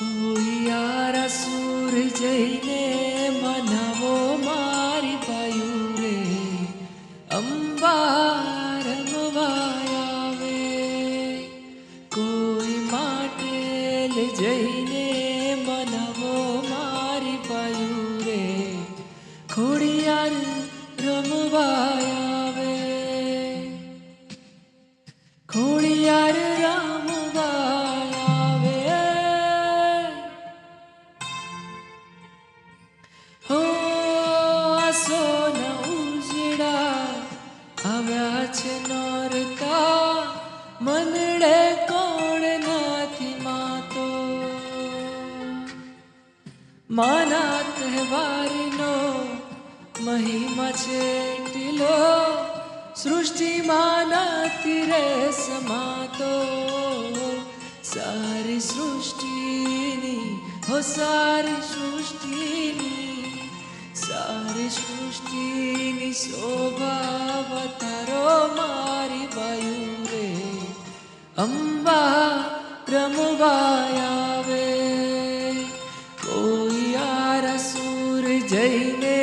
કોઈ યારા સુર જઈને મનાવો મારી પાયું રે અંબા રમવા આવે. કોઈ માટેલ જઈને મનાવો મારી પાયું રે ખોડિયાર રમવા આવે. ખોડિયાર મનડે કોણ નથી માતો માના તહેવારનો મહિમા છે ટીલો સૃષ્ટિમાં નથી રે સમાતો. સારી સૃષ્ટિની હો સારી સૃષ્ટિની શોભા વધારો મારી બાયું રે અંબા રમવા આવે. કોઈ યારા સુર જઈને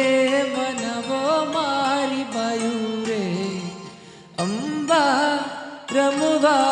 મનાવો મારી બાયું રે અંબા રમવા